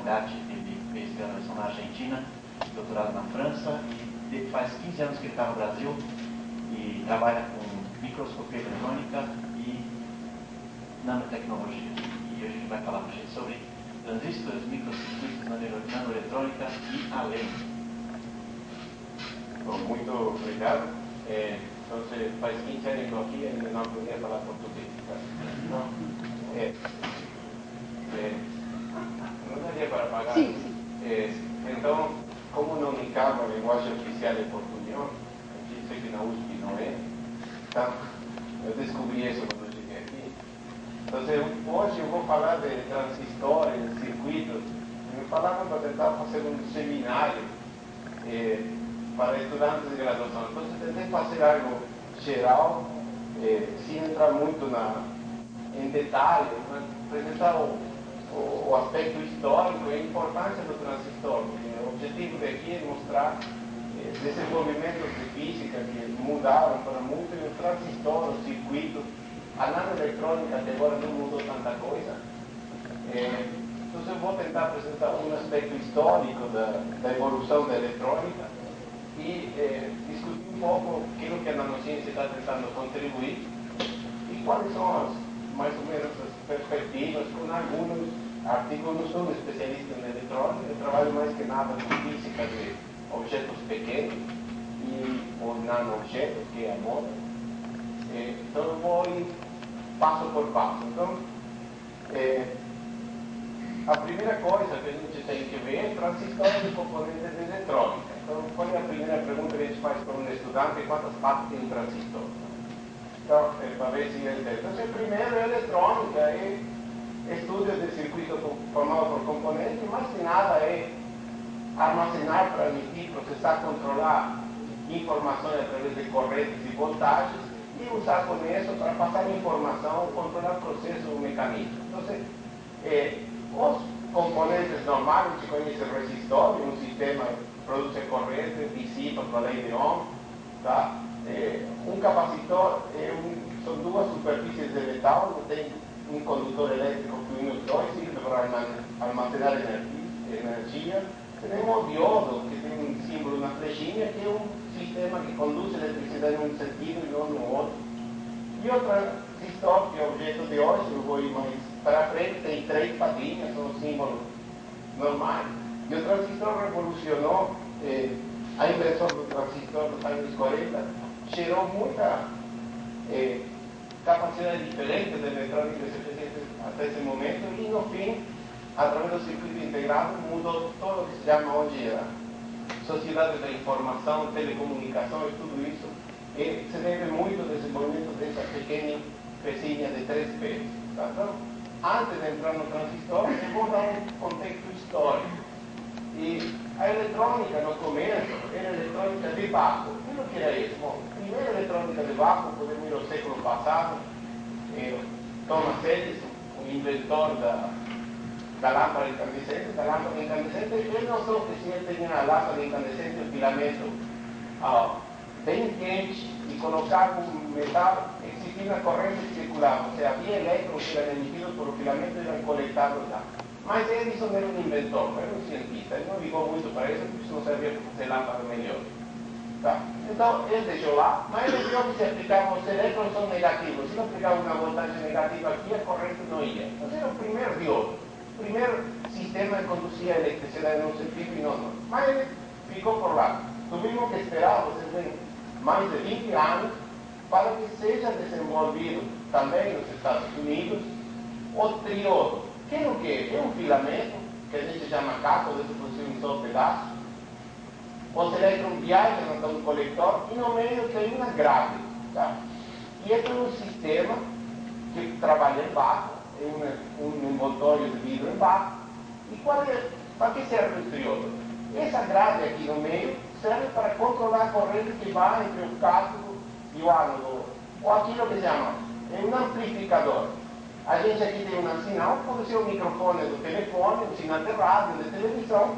Gatti, ele fez graduação na Argentina, doutorado na França, e faz 15 anos que ele está no Brasil e trabalha com microscopia eletrônica e nanotecnologia. E hoje ele vai falar para a gente sobre transistores, microcircuitos, nanoeletrônica e além. Bom, muito obrigado. Então, faz 15 anos que estou aqui e não podia falar português. Não, não daria para pagar. Sim, sim. Então, como não me cabe a linguagem oficial de português, eu sei que na USP não é, então eu descobri isso quando eu cheguei aqui. Então, hoje eu vou falar de transistores, circuitos. Me falaram para tentar fazer um seminário para estudantes de graduação. Então, eu tentei fazer algo geral, sem entrar muito em detalhes, mas apresentar o aspecto histórico e a importância do transistor. O objetivo daqui é mostrar desenvolvimentos de física que mudaram para muito, e o transistor, o circuito, a nanoeletrônica até agora não mudou tanta coisa. Então eu vou tentar apresentar um aspecto histórico da evolução da eletrônica e discutir um pouco aquilo que a nanociência está tentando contribuir e quais são mais ou menos as perspectivas com alguns artigos. Eu não sou um especialista em eletrônica, eu trabalho mais que nada com física de objetos pequenos e os nano-objetos, que é a moda. Então eu vou ir passo por passo. Então, a primeira coisa que a gente tem que ver é transistores e componentes de eletrônica. Então, qual é a primeira pergunta que a gente faz para um estudante? Quantas partes tem um transistor? Então, para ver se ele tem. Então, primeiro é eletrônica, é estudo de circuito formado por componentes, mas que nada é armazenar, transmitir, processar, controlar informações através de correntes e voltagens e usar com isso para passar informação, controlar processo ou mecanismo. Então, os componentes normais, a gente conhece o resistor, um sistema que produz corrente, dissipa com a lei de Ohm. Tá? Um capacitor são duas superfícies de metal, tem um condutor elétrico que une os dois, serve para armazenar energia. Temos o diodo, que tem um símbolo na flechinha, que é um sistema que conduz eletricidade em um sentido e não no outro. E o transistor, que é o objeto de hoje, eu vou ir mais para frente, tem 3 patinhas, são símbolos normais. E o transistor revolucionou, a invenção do transistor nos anos 40 gerou muita capacidade diferente de eletrônica até esse momento, e no fim, através do circuito integrado, mudou todo o que se chama hoje a sociedade da informação, telecomunicações, tudo isso, e se deve muito ao desenvolvimento dessa pequena pecinha de 3 P's. Tá? Então, antes de entrar no transistor, eu vou dar um contexto histórico. E a eletrônica, no começo, era eletrônica de vácuo. O que era isso? Bom, a primeira eletrônica de vácuo, podemos ir ao século passado, Thomas Edison, o inventor da lâmpada incandescente. Ele não só que se ele tinha a lâmpada incandescente, o filamento bem quente, e colocava um metal, existia corrente que circulava, ou seja, havia elétrons que eram emitidos por o filamento e eram coletados lá. Mas Edison era um inventor, não era um cientista, ele não ligou muito para isso, porque isso não servia para fazer lâmpadas melhores. Tá? Então, ele deixou lá, mas ele viu que se aplicava, os elétrons são negativos, se não aplicava uma voltagem negativa aqui, a corrente não ia. Então, era o primeiro diodo, o primeiro sistema que conduzia a eletricidade num sentido e não no outro. Mas ele ficou por lá. Tuvimos que esperar, vocês veem, mais de 20 anos, para que seja desenvolvido também nos Estados Unidos o triodo. Que é o quê? É um filamento, que a gente chama cátodo, isso possui um só pedaço. Os elétrons viajam até um coletor e no meio tem uma grade. Tá? E este é um sistema que trabalha em vácuo, é um envoltório de vidro em vácuo. E para que serve o triodo? Essa grade aqui no meio serve para controlar a corrente que vai entre o cátodo e o ánodo, ou aquilo que se chama, é um amplificador. A gente aqui tem um sinal, pode ser o microfone do telefone, um sinal de rádio, de televisão.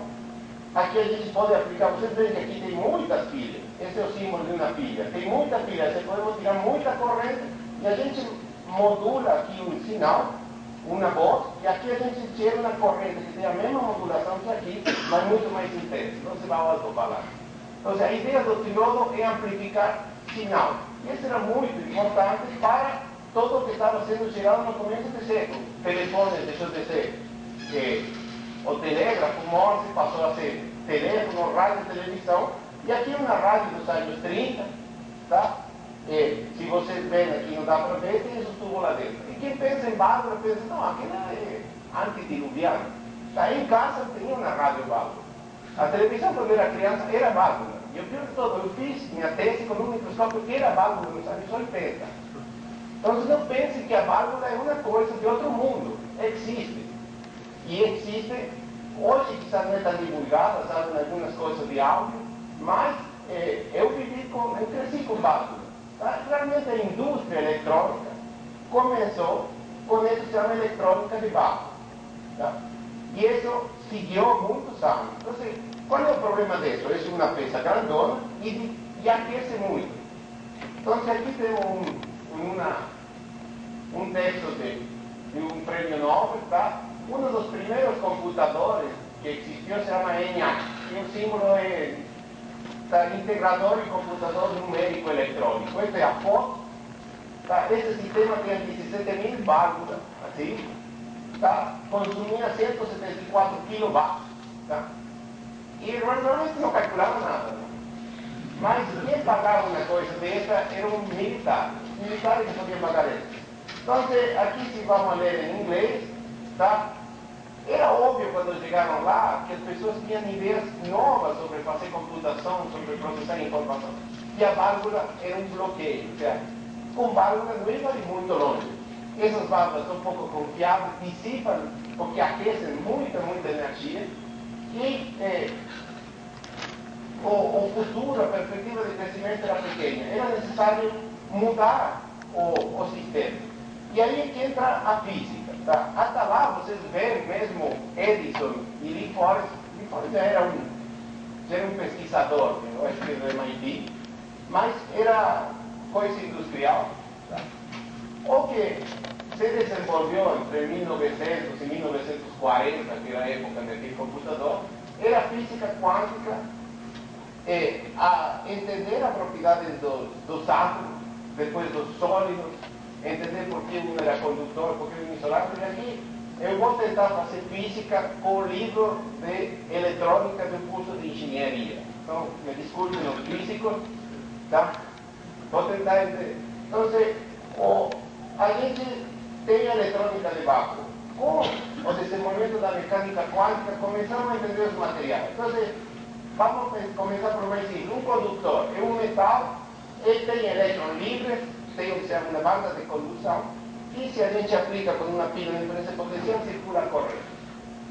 Aqui a gente pode aplicar, vocês veem que aqui tem muitas pilhas. Esse é o símbolo de uma pilha. Tem muita pilha, você pode tirar muita corrente e a gente modula aqui um sinal uma voz, e aqui a gente tira uma corrente que tem a mesma modulação que aqui, mas muito mais intensa, não se vai ao alto-falante. Então, a ideia do triodo é amplificar sinal. E isso era muito importante para todo o que estava sendo gerado no começo do século. Telefones deixou de ser o telégrafo, Morse passou a ser teléfono, rádio, televisão, e aqui uma rádio dos anos 30, tá? Se vocês veem aqui, não dá para ver, tem esse tubo lá dentro. E quem pensa em válvula, pensa, não, aquilo é antediluviano. Tá? Em casa tinha uma rádio válvula. A televisão, quando eu era criança, era válvula. E o pior de tudo, eu fiz minha tese com um microscópio que era válvula nos anos 80. Então, não pense que a válvula é uma coisa de outro mundo. Existe. E existe, hoje quizás não é tão divulgada, sabem algumas coisas de áudio, mas eu cresci com válvula. Tá? Realmente a indústria eletrônica começou com isso que se chama eletrônica de válvula. Tá? E isso seguiu muitos anos. Então, qual é o problema disso? Isso é uma peça grandona e aquece muito. Então, aqui temos um texto de um prêmio Nobel, tá? Um dos primeiros computadores que existiu se chama ENIAC, e o símbolo é integrador e computador numérico eletrônico. Esta é a foto. Tá? Esse sistema tem 17.000 válvulas, assim, tá? Consumia 174 kW. Tá? E realmente não calculava nada. Né? Mas quem pagava uma coisa dessa era um militar. Os militares que podiam pagar isso. Então, aqui se vamos ler em inglês, tá? Era óbvio quando chegaram lá que as pessoas tinham ideias novas sobre fazer computação, sobre processar informação. E a válvula era um bloqueio. Ou seja, com válvula não ia muito longe. Essas válvulas são pouco confiáveis, dissipam, porque aquecem muita energia. E o futuro, a perspectiva de crescimento era pequena. Era necessário mudar o sistema. E aí é que entra a física. Tá? Até lá vocês veem mesmo Edison e Lee Forest. Lee Forest já era um pesquisador, eu acho que do MIT, mas era coisa industrial. Tá? O que se desenvolveu entre 1900 e 1940, que era a época daquele computador, era a física quântica, a entender a propriedade dos átomos, depois dos sólidos, entender por que um era condutor, por que um isolado. E aqui eu vou tentar fazer física com o livro de eletrônica do curso de engenharia. Então, me desculpem os físicos, tá? Vou tentar entender. Então, a gente tem a eletrônica de vácuo. Com o desenvolvimento da mecânica quântica, começamos a entender os materiais. Então, vamos começar por mais simples. Um condutor é um metal, ele tem elétrons livres, tem o que se chama uma banda de condução, e se a gente aplica com uma pilha de diferença de potencial, circula a corrente.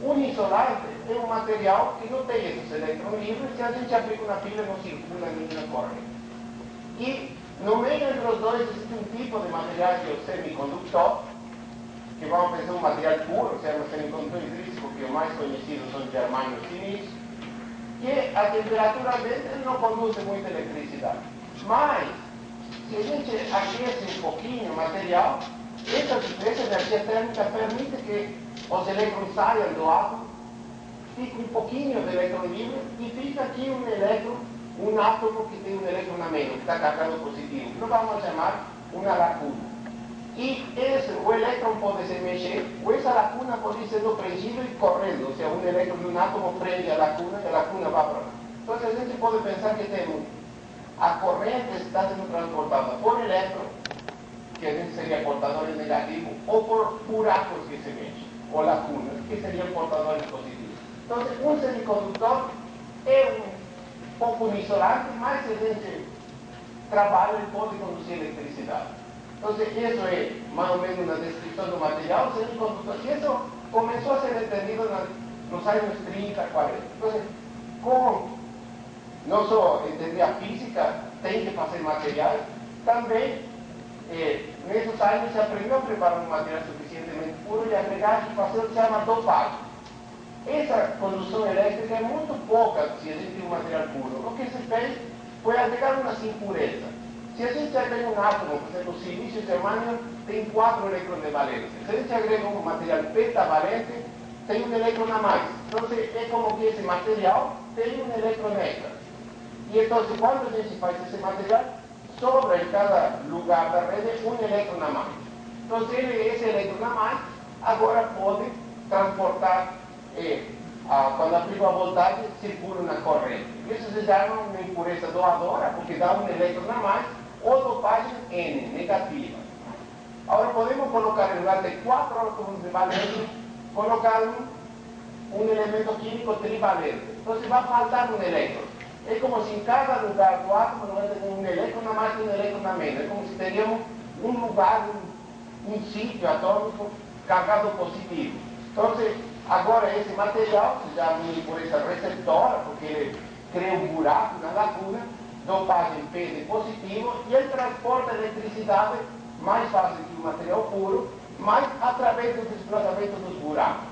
Um isolante é um material que não tem esses elétrons livres, se a gente aplica uma pilha, não circula nenhuma corrente. E no meio entre os dois existe um tipo de material que é o semicondutor, que vamos pensar um material puro, se chama semicondutor intrínseco, que os mais conhecidos são germânio e silício, que a temperatura ambiente ele não conduz muita eletricidade. Mas, se a gente aquece um pouquinho o material, essa energia térmica permite que os elétrons saiam do átomo, fica um pouquinho de elétron livre e fica aqui um elétron, um átomo que tem um elétron a menos, que está carregado positivo. Então vamos chamar uma lacuna. E o elétron pode se mexer, ou essa lacuna pode ser preenchida e correndo, ou seja, um elétron de um átomo prende a lacuna e a lacuna vai para lá. Então a gente pode pensar que temos a corrente está sendo transportada por elétron, que a gente seria portadores negativos, ou por buracos que se mexem, ou lacunas, que seriam portadores positivos. Então, um semicondutor é um pouco isolante, mas se a gente trabalha, ele pode conduzir eletricidade. Então, isso é mais ou menos uma descrição do material semicondutor. E isso começou a ser entendido nos anos 30, 40. Então, como não só entender a física, tem que fazer materiais, também, nesses anos, se aprendeu a preparar um material suficientemente puro e agregar e fazer o que se chama dopagem. Essa condução elétrica é muito pouca se a gente tem um material puro. O que se fez foi agregar umas impurezas. Se a gente agrega um átomo, por exemplo, silício e germânio, tem 4 elétrons de valência. Se a gente agrega um material pentavalente, tem um elétron a mais. Então, é como que esse material tem um elétron extra. E então, quando a gente faz esse material, sobra em cada lugar da rede um elétron a mais. Então, esse elétron a mais agora pode transportar, quando aplica a voltagem, circula na corrente. Isso se chama uma impureza doadora, porque dá um elétron a mais, ou dopagem N, negativa. Agora, podemos colocar, em lugar de 4 átomos de valência, colocar um elemento químico trivalente. Então, vai faltar um elétron. É como se em cada lugar do átomo não tem um elétron a mais e um elétron a menos. É como se teríamos um lugar, um sítio atômico carregado positivo. Então, agora esse material se chama uma impureza receptora, porque ele cria um buraco na lacuna, dopagem P de positivo, e ele transporta eletricidade mais fácil que o material puro, mas através do desplazamento dos buracos.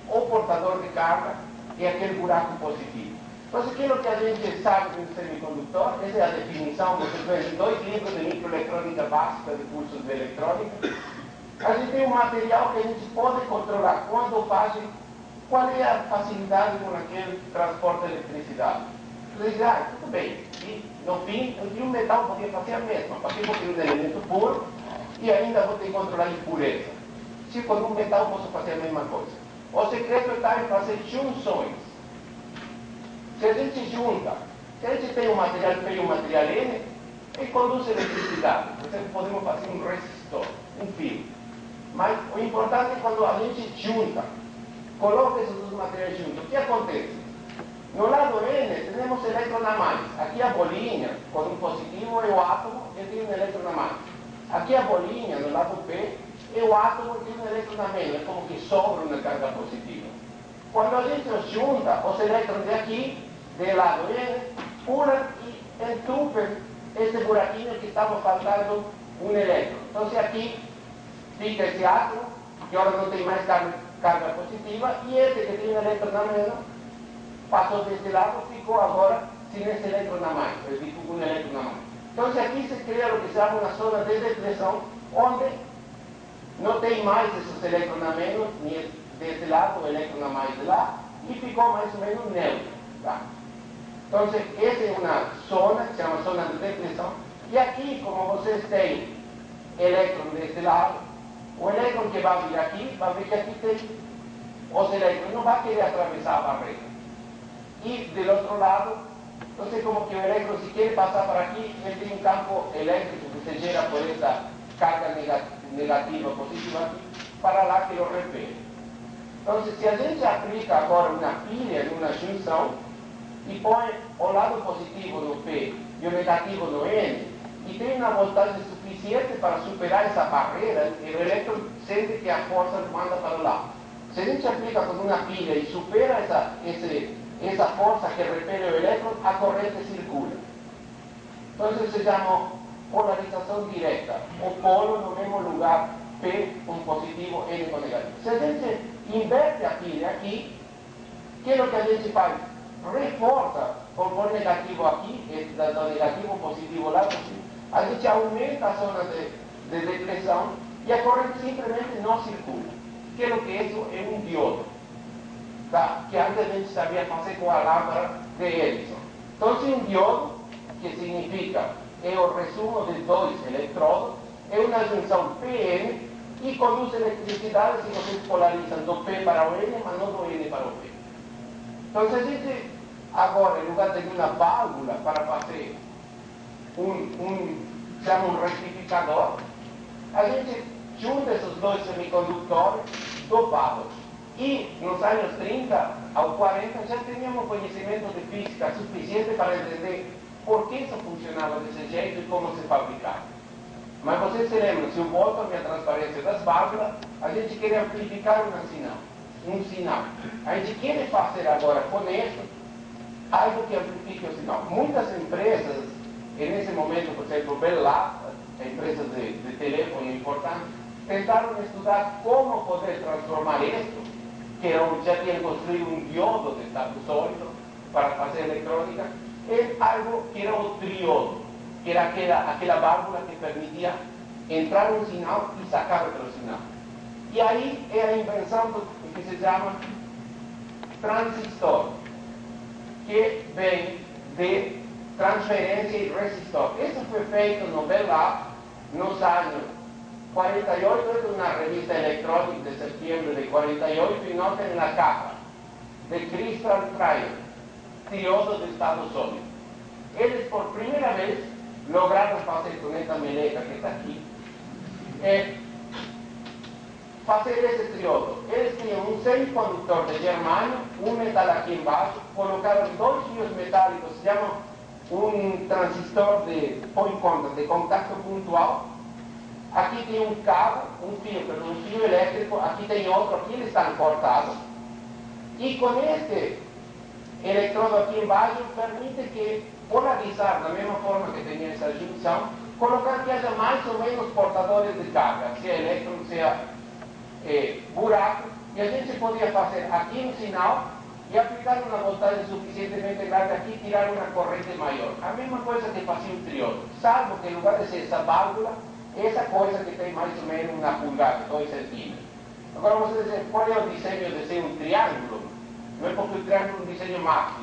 O portador de carga é aquele buraco positivo. Então, aquilo que a gente sabe de um semicondutor, essa é a definição, você vê em 2 livros de microeletrônica básica de cursos de eletrônica. A gente tem um material que a gente pode controlar com a dopagem, qual é a facilidade com aquele transporte de eletricidade. Você diz, tudo bem, e no fim, um metal podia fazer a mesma, porque eu tenho um elemento puro e ainda vou ter que controlar a impureza. Se com um metal posso fazer a mesma coisa. O secreto está em fazer junções. Se a gente junta, se a gente tem um material P e um material N, ele conduz eletricidade. Por exemplo, podemos fazer um resistor, um fio. Mas o importante é quando a gente junta, coloca esses dois materiais juntos, o que acontece? No lado N, temos elétron a mais. Aqui a bolinha, com um positivo, é o átomo, e tem um elétron a mais. Aqui a bolinha, no lado P, é o átomo, e tem um elétron a menos. É como que sobra uma carga positiva. Quando a gente os junta, os elétrons de aqui, do lado N, pulam e entupem esse buraquinho que estava faltando um elétron. Então, se aqui fica esse átomo, que agora não tem mais carga positiva, e esse que tem um elétron a menos, passou desse lado, ficou agora sem esse elétron a mais, ficou com um elétron a mais. Então, aqui se cria o que se chama uma zona de depressão, onde não tem mais esses elétrons a menos, nem desse lado, o elétron a mais de lá, e ficou mais ou menos neutro. Tá? Então, essa é uma zona, que se chama zona de depressão, e aqui, como vocês têm elétron desse lado, o elétron que vai vir aqui, vai ver que aqui tem os elétrons, não vai querer atravessar a barreira. E do outro lado, não sei como que o elétron, se quer passar por aqui, ele tem um campo elétrico que se gera por essa carga negativa, positiva aqui, para lá que o repele. Então, se a gente aplica agora uma pilha numa junção e põe o lado positivo no P e o negativo no N, e tem uma voltagem suficiente para superar essa barreira, o elétron sente que a força manda para lá. Se a gente aplica com uma pilha e supera essa força que repele o elétron, a corrente circula. Então, isso se chama polarização direta. O polo no mesmo lugar, P com positivo, N com negativo. Se a gente inverte a pilha aqui, o que é o que a gente faz? Reforça o polo negativo aqui, do negativo positivo lá, a gente aumenta a zona de depressão e a corrente simplesmente não circula. Que é o que isso é um diodo. Tá? Que antes a gente sabia fazer com a lâmpada de Edison. Então, se um diodo, que significa é o resumo de 2 eletrodos, é uma junção PN e conduz eletricidade se vocês polarizam do P para o N, mas não do N para o P. Então, se a gente agora, em lugar de uma válvula para fazer chama um retificador, a gente junta esses 2 semicondutores dopados. E nos anos 30 ao 40 já tínhamos conhecimento de física suficiente para entender por que isso funcionava desse jeito e como se fabricava. Mas vocês se lembram, se o Boltzmann e a transparência das válvulas, a gente quer amplificar um sinal. A gente quer fazer agora com isso algo que amplifique o sinal. Muitas empresas, e nesse momento, por exemplo, Bell Labs, a empresa de telefone importante, tentaram estudar como poder transformar isso, que já tinham construído um diodo de estado sólido para fazer eletrônica, em algo que era o triodo. que era aquela válvula que permitia entrar um sinal e sacar outro sinal. E aí é a invenção do que se chama transistor, que vem de transferência e resistor. Isso foi feito no Bell Lab nos anos 48, na revista Electronic de setembro de 48, e notem na capa, de Crystal Triode, triodo de estado sólido. Eles, por primeira vez, lograram fazer com essa meleca que está aqui, fazer esse triodo. Eles tinham um semicondutor de germânio, um metal aqui embaixo, colocaram dois fios metálicos, se chama um transistor de contato pontual. Aqui tem um cabo, um fio elétrico, aqui tem outro, aqui eles estão cortados. E com este eletrodo aqui embaixo, permite que polarizar da mesma forma que tem essa junção, colocar que haja mais ou menos portadores de carga, seja elétron, seja buraco, e a gente podia fazer aqui um sinal e aplicar uma voltagem suficientemente grande aqui e tirar uma corrente maior. A mesma coisa que fazia um triodo, salvo que em lugar de ser essa válvula, essa coisa que tem mais ou menos uma pulgada, 2 centímetros. Agora você diz, qual é o desenho de ser um triângulo? Não é porque o triângulo é um desenho mágico.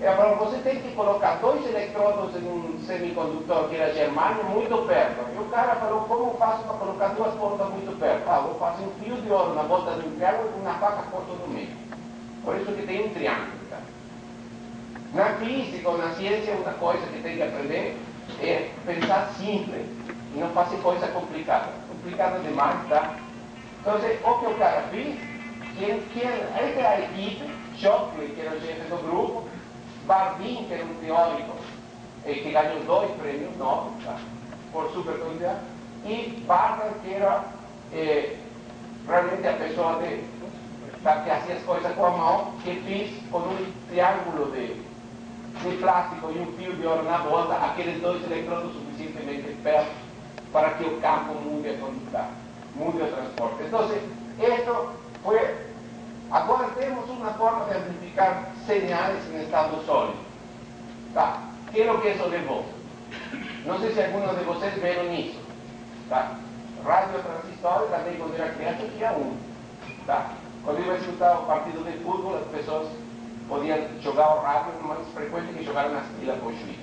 Agora você tem que colocar dois eletrodos em um semicondutor que era germânio muito perto. E o cara falou, como faço para colocar duas pontas muito perto? Vou fazer um fio de ouro na volta de um triângulo com uma faca por todo meio. Por isso que tem um triângulo. Tá? Na física ou na ciência, uma coisa que tem que aprender é pensar simples e não fazer coisa complicada. Complicada demais, tá? Então, o que o cara fez, essa era a equipe, Shockley, que era o chefe do grupo, Bardeen, que era um teórico que ganhou 2 prêmios Nobel, tá? Por supercondutividade, e Barber, que era realmente a pessoa que fazia as coisas com a mão, que fez com um triângulo de plástico e um fio de ouro na volta, aqueles dois eletrodos suficientemente perto para que o campo mude a condutidade, mude o transporte. Então, isto foi. Agora temos uma forma de amplificar señales em estado sólido. Tá? Que é o que isso levou? Não sei se alguns de vocês viram isso. Tá? Radiotransistores, também quando era criança tinha um. Tá? Quando eu ia escutar o partido de futebol, as pessoas podiam jogar o rádio mais frequente que jogar nas filas com o juiz.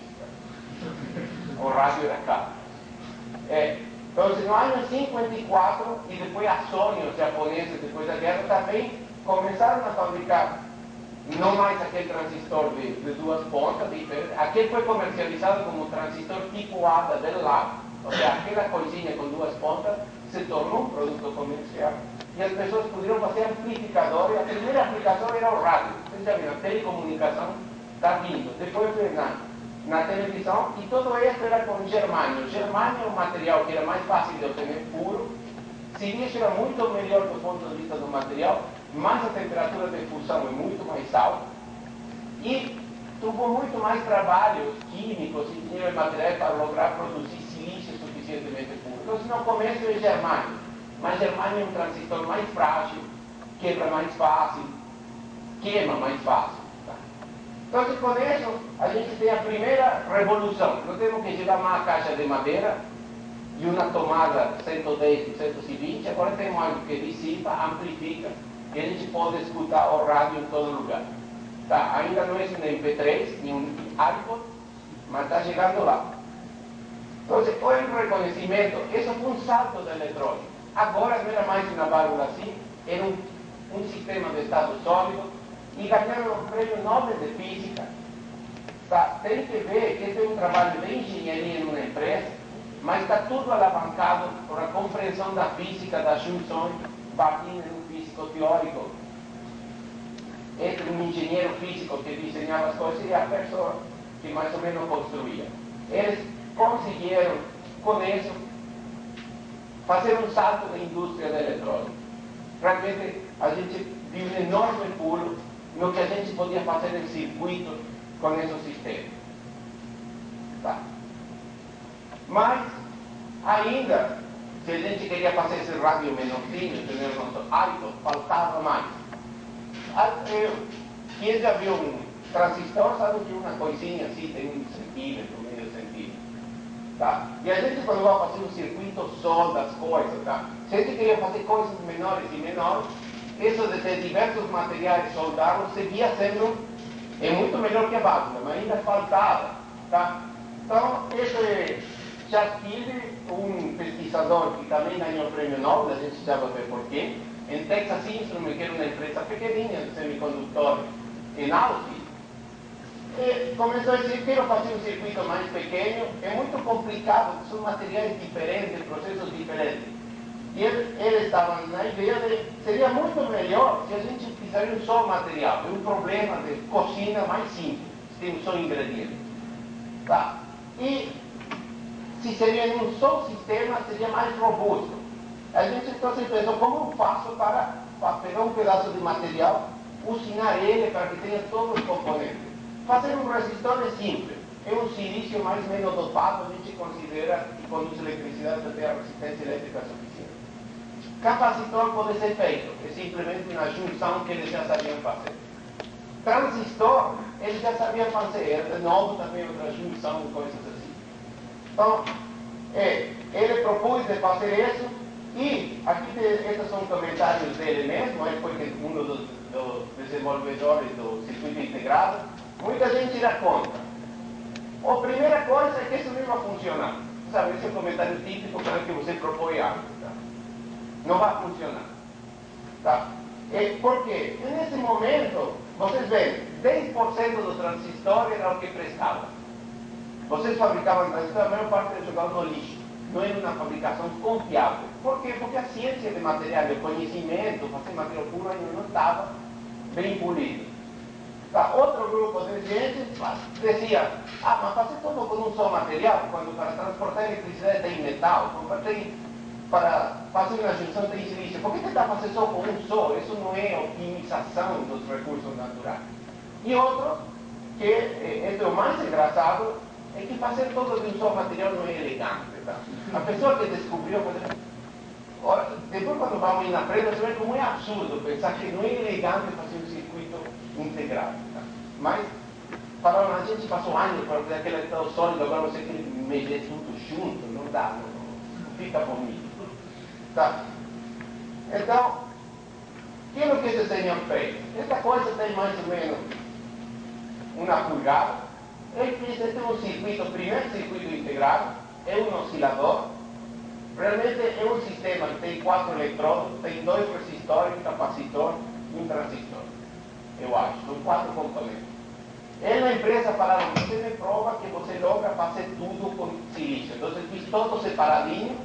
O rádio era caro. Então, no ano 54, e depois a Sony, os japoneses, depois da guerra, também começaram a fabricar não mais aquele transistor de duas pontas, aquele foi comercializado como transistor tipo A da Bell Lab, ou seja, aquela coisinha com duas pontas se tornou um produto comercial e as pessoas poderiam fazer amplificador, e a primeira aplicação era o rádio. Vocês já viram, a telecomunicação está vindo, depois veio na televisão, e todo isso era com germânio. Germânio é um material que era mais fácil de obter puro, silício era muito melhor do ponto de vista do material, mas a temperatura de fusão é muito mais alta e teve muito mais trabalhos químicos, engenheiros de materiais para lograr produzir silício suficientemente puro. Então, no começo é germânio, mas germânio é um transistor mais frágil, quebra mais fácil, queima mais fácil. Tá? Então, com isso, a gente tem a primeira revolução. Nós temos que levar uma caixa de madeira e uma tomada 110 por 120, agora temos algo que dissipa, amplifica, e a gente pode escutar o rádio em todo lugar. Tá? Ainda não é um MP3, nem um iPod, mas está chegando lá. Então, olha o reconhecimento, isso foi um salto da eletrônica. Agora não era mais uma válvula assim, era um sistema de estado sólido, e ganharam um prêmio Nobel de Física. Tá? Tem que ver que esse é um trabalho de engenharia em uma empresa, mas está tudo alavancado por a compreensão da física, das junções. Bardeen era um físico teórico, entre um engenheiro físico que desenhava as coisas e a pessoa que mais ou menos construía. Eles conseguiram, com isso, fazer um salto na indústria da eletrônica. Realmente, a gente viu um enorme pulo no que a gente podia fazer em circuito com esse sistema. Tá? Mas, ainda, se a gente queria fazer esse rádio menorzinho, ter o nosso iPod, faltava mais. Quem já viu um transistor sabe que uma coisinha assim tem 1 centímetro, meio centímetro. Tá? E a gente, quando vai fazer um circuito, solda as coisas. Tá? Se a gente queria fazer coisas menores e menores, isso de ter diversos materiais soldados seguia sendo muito melhor que a válvula, mas ainda faltava. Tá? Então, esse Charles Kilby, um pesquisador que também ganhou o prêmio Nobel, a gente já vai ver porquê, em Texas Instruments, que era uma empresa pequenininha de semicondutor em Austin, começou a dizer: quero fazer um circuito mais pequeno, é muito complicado, são materiais diferentes, processos diferentes. E ele estava na ideia de seria muito melhor se a gente fizesse um só material, é um problema de cozinha mais simples, tem um só ingrediente. Tá? E se seria em um só sistema, seria mais robusto. A gente então pensou: como eu faço para pegar um pedaço de material, usinar ele para que tenha todos os componentes? Fazer um resistor é simples, é um silício mais ou menos dopado, a gente considera que conduz eletricidade para ter a resistência elétrica suficiente. Capacitor pode ser feito, é simplesmente uma junção que eles já sabiam fazer. Transistor, eles já sabiam fazer, era de novo também outra junção, coisas assim. Então, ele propôs de fazer isso, e aqui esses são comentários dele mesmo, ele foi um dos desenvolvedores do circuito integrado. Muita gente irá contra. A primeira coisa é que isso não vai funcionar. Sabe, esse é um comentário típico para que você propõe algo. Tá? Não vai funcionar. Tá? Por quê? Nesse momento, vocês veem, 10% do transistor era o que prestava. Vocês fabricavam transistor, a maior parte era jogado no lixo. Não era uma fabricação confiável. Por quê? Porque a ciência de material, o conhecimento, fazer material puro ainda não estava bem polido. Tá? Outro grupo de gente dizia: mas fazer tudo com um só material, quando para transportar eletricidade tem metal, para fazer uma junção tem silício, por que tentar fazer só com um só? Isso não é otimização dos recursos naturais. E outro, que é o mais engraçado, é que fazer tudo de um só material não é elegante. Tá? A pessoa que descobriu, depois quando vamos ir na frente, você vê como é absurdo pensar que não é elegante fazer um circuito integrado. Tá? Mas, falaram, a gente passou anos para fazer aquele tal sólido, agora você tem que mexer tudo junto, não dá, não fica bonito. Tá? Então, o que é que esse senhor fez? Essa coisa tem mais ou menos uma pulgada. Ele fez um circuito, o primeiro circuito integrado, é um oscilador. Realmente é um sistema que tem 4 eletrodos, tem 2 resistores, um capacitor e um transistor. Eu acho, são 4 componentes. Ele na empresa falaram: você me prova que você logra fazer tudo com silício. Então eu fiz todo separadinho,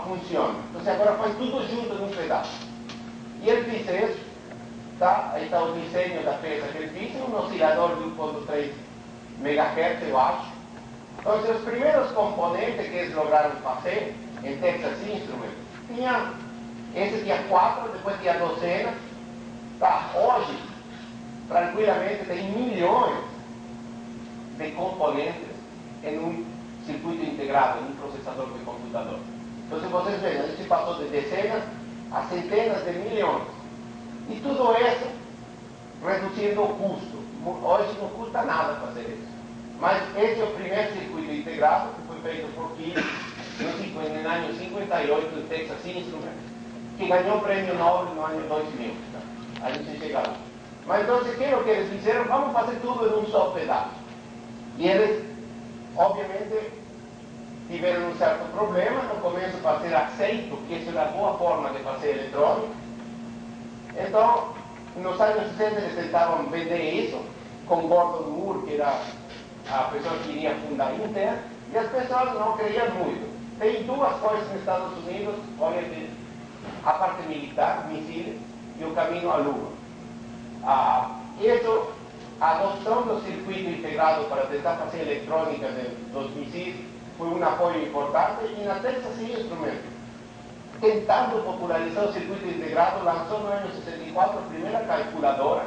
funciona. Então agora faz tudo junto num pedaço. E ele fez isso, tá? Aí está o desenho da peça que ele fez, um oscilador de 1.3 MHz, eu acho. Então os primeiros componentes que eles lograram fazer em Texas Instruments, esse tinha 4, depois tinha dozenas. Tá? Hoje, tranquilamente, tem milhões de componentes em um circuito integrado, em um processador de computador. Então, se vocês veem, a gente passou de dezenas a centenas de milhões. E tudo isso reduzindo o custo. Hoje não custa nada fazer isso. Mas esse é o primeiro circuito integrado que foi feito por Kilby no ano 58 em Texas Instruments, que ganhou o prêmio Nobel no ano 2000. Tá? A gente chega lá. Mas então, o que eles fizeram? Vamos fazer tudo em um só pedaço. E eles, obviamente, tiveram um certo problema. No começo, para ser aceito, que isso era a boa forma de fazer eletrônica. Então, nos anos 60, eles tentavam vender isso com Gordon Moore, que era a pessoa que iria fundar a Intel, e as pessoas não queriam muito. Tem 2 coisas nos Estados Unidos, olha, a parte militar, mísseis, e o caminho à Lua. A adoção do circuito integrado para tentar fazer eletrônica dos mísseis foi um apoio importante, e na Texas Instruments, tentando popularizar o circuito integrado, lançou no ano 64 a primeira calculadora,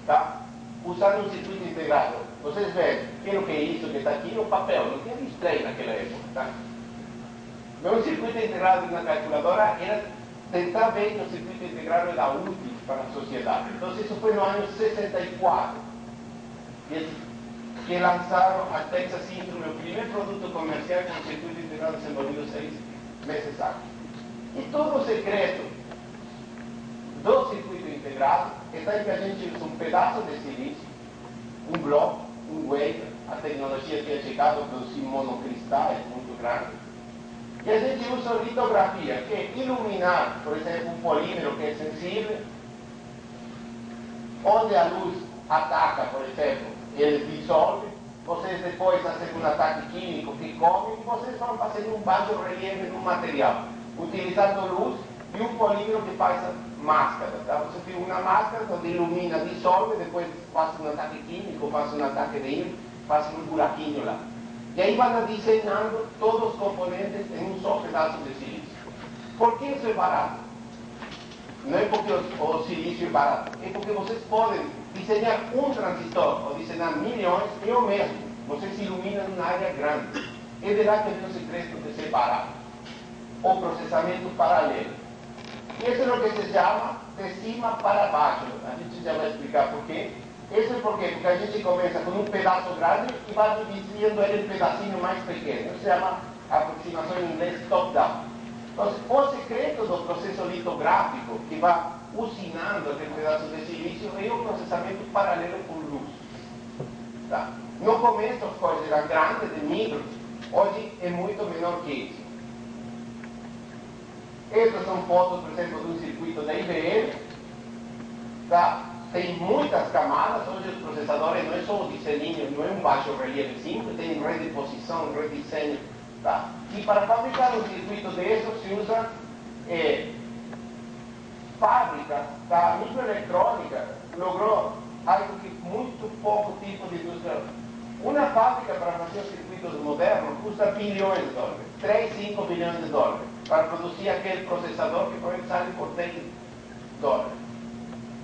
tá? Usando um circuito integrado. Vocês veem, o que é isso que está aqui? O papel, não tinha display naquela época. Tá? Mas um circuito integrado na calculadora era tentar ver que o circuito integrado era útil para a sociedade. Então, isso foi no ano 64. que lançaram a Texas Instruments, o primeiro produto comercial com circuito integrado desenvolvido 6 meses antes. E todo o secreto do circuito integrado está em que a gente usa um pedaço de silício, um bloco, um wafer, a tecnologia que é chegada a produzir monocristais muito grandes, e a gente usa litografia, que é iluminar, por exemplo, um polímero que é sensível, onde a luz ataca, por exemplo, ele dissolve, vocês depois fazem um ataque químico que come, e vocês vão fazendo um baixo relieve no material, utilizando luz e um polímero que faz máscara. Tá? Você tem uma máscara onde ilumina, dissolve, depois faz um ataque químico, faz um ataque de ímã, faz um buraquinho lá. E aí vão desenhando todos os componentes em um só pedaço de silício. Por que isso é barato? Não é porque o silício é barato, é porque vocês podem desenhar um transistor ou desenhar milhões, é o mesmo. Vocês iluminam uma área grande. É de lá que vem o secreto de ser barato. O processamento paralelo. E isso é o que se chama de cima para baixo. A gente já vai explicar por quê. Isso é porque a gente começa com um pedaço grande e vai dividindo ele em pedacinho mais pequeno. Isso se chama aproximação em inglês top-down. Então, o secreto do processo litográfico que vai usinando aquele pedaço de silício é o processamento paralelo com luz. Tá? No começo as coisas eram grandes, de micro, hoje é muito menor que isso. Estas são fotos, por exemplo, de um circuito da IBM. Tá? Tem muitas camadas, hoje os processadores não é só o desenho, não é um baixo relieve simples, tem redeposição, redesenho. Tá? E para fabricar um circuito desses se usa fábrica, tá? A microeletrônica logrou algo que muito pouco tipo de indústria. Uma fábrica para fazer circuitos modernos custa bilhões de dólares, 3, 5 bilhões de dólares, para produzir aquele processador que provavelmente sai por 10 dólares,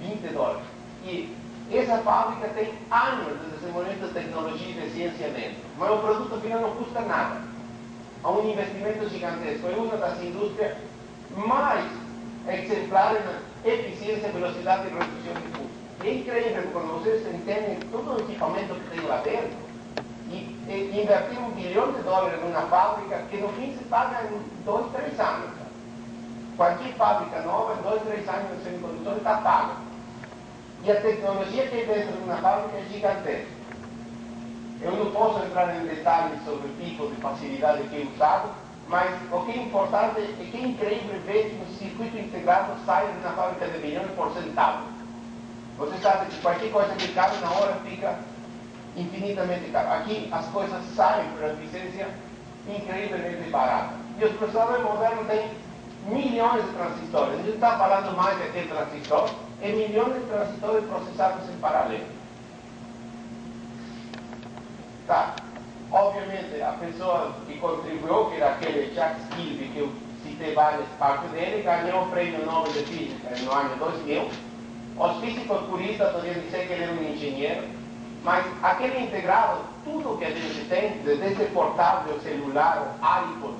20 dólares. E essa fábrica tem anos de desenvolvimento de tecnologia e de ciência dentro, mas o produto final não custa nada. Há um investimento gigantesco, é uma das indústrias mais exemplares na eficiência, velocidade e redução de custos. É incrível quando vocês entendem todo o equipamento que tem lá dentro e invertir $1 bilhão numa fábrica que no fim se paga em 2, 3 anos. Qualquer fábrica nova, em 2, 3 anos o semicondutor está pago. E a tecnologia que é dentro de uma fábrica é gigantesca. Eu não posso entrar em detalhes sobre o tipo de facilidade que é usado, mas o que é importante é que é incrível ver que o circuito integrado sai de uma fábrica de bilhões por centavo. Você sabe que qualquer coisa que cabe na hora fica infinitamente caro. Aqui as coisas saem por eficiência incrivelmente barata. E os processadores modernos têm milhões de transistores. A gente está falando mais daquele transistor, é milhões de transistores processados em paralelo. Tá? Obviamente, a pessoa que contribuiu, que era aquele Jack Skilby, que eu citei várias partes dele, ganhou o prêmio Nobel de Física no ano 2000. Os físicos puristas poderiam dizer que ele era um engenheiro, mas aquele integrado, tudo que a gente tem, desde esse portátil, celular, iPhone,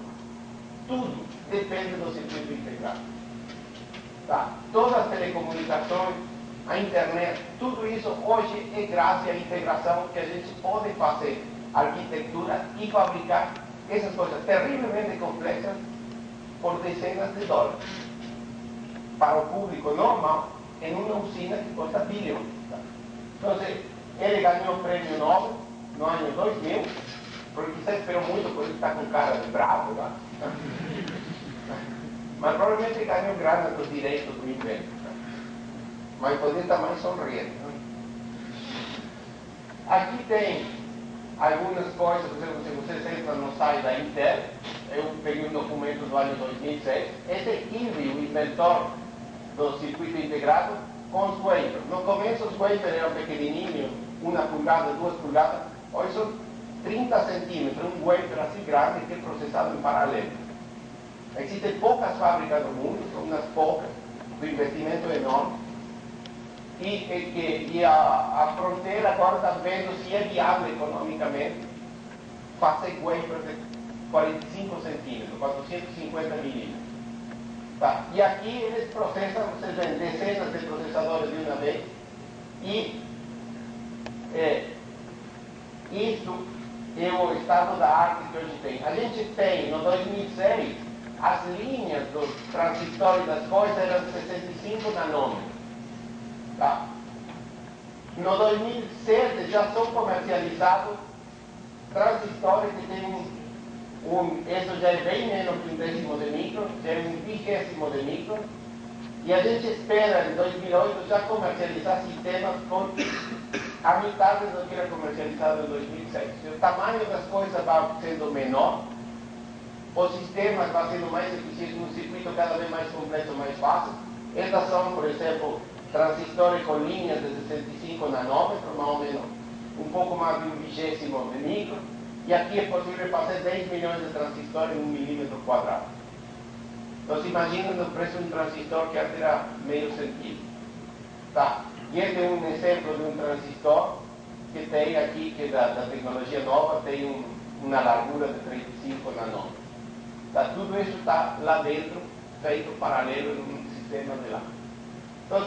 tudo depende do circuito integrado. Tá? Todas as telecomunicações, a internet, tudo isso hoje é graças à integração que a gente pode fazer arquitetura e fabricar essas coisas terrivelmente complexas por dezenas de dólares. Para o público normal, em uma usina que custa bilhões. Tá? Então, ele ganhou o prêmio Nobel no ano 2000, porque você esperou muito, porque ele está com cara de bravo lá. Mas provavelmente ele ganhou grana dos direitos do invento. Tá? Mas poderia estar mais sorrindo. Aqui tem algumas coisas, por exemplo, se vocês entram no site da Intel, eu peguei um documento do ano 2006, esse é Kirby, o inventor do circuito integrado, com os wafers. No começo os wafers eram pequenininhos, 1 pulgada, 2 pulgadas, hoje são 30 centímetros, um wafer assim grande que é processado em paralelo. Existem poucas fábricas no mundo, são umas poucas, o investimento é enorme. E a fronteira agora está vendo se é viável economicamente fazer wafers de 45 centímetros, 450 milímetros. Tá? E aqui eles processam, vocês veem, dezenas de processadores de uma vez e Isso é o estado da arte que hoje tem. A gente tem, no 2006, as linhas dos transistores das coisas eram 65 nanômetros. Tá? No 2007 já são comercializados transistores que têm isso já é bem menos que 1/10 de micro, já é 1/20 de micro, e a gente espera em 2008 já comercializar sistemas com a metade do que era comercializado em 2006. Se o tamanho das coisas vai sendo menor, os sistemas vão sendo mais eficientes, um circuito cada vez mais complexo, mais fácil. Estas são, por exemplo, transistores com linhas de 65 nanômetros, mais ou menos um pouco mais de 1/20 de micro, e aqui é possível fazer 10 milhões de transistores em 1 milímetro quadrado. Então, se imagina no preço de um transistor que terá meio centímetro. Tá? E este é um exemplo de um transistor que tem aqui, que é da tecnologia nova, tem uma largura de 35 nanômetros. Tá? Tudo isso está lá dentro, feito paralelo num sistema de lá. Então,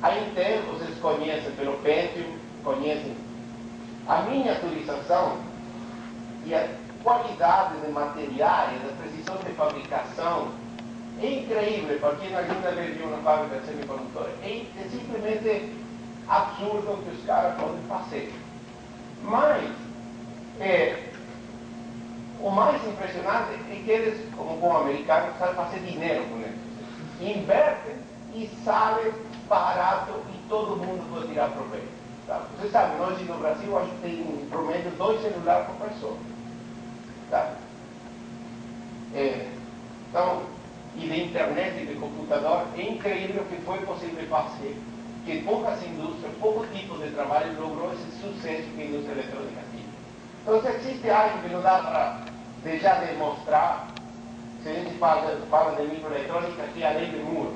a Intel, vocês conhecem pelo Pentium, conhecem a miniaturização e a qualidade de materiais, a precisão de fabricação é incrível, porque alguma vez viu uma fábrica de semicondutores. É simplesmente absurdo o que os caras podem fazer. Mas, o mais impressionante é que eles, como bom americano, sabem fazer dinheiro com isso. Invertem e saem barato e todo mundo pode tirar proveito. Tá? Vocês sabem, hoje no Brasil, acho que tem em promédio 2 celulares por pessoa. Tá? Então, e de internet e de computador, é incrível que foi possível fazer, que poucas indústrias, pouco tipo de trabalho logrou esse sucesso que a indústria eletrônica tinha. Então, se existe algo que não dá para deixar de mostrar, se a gente fala de microeletrônica, que é a lei de Moore.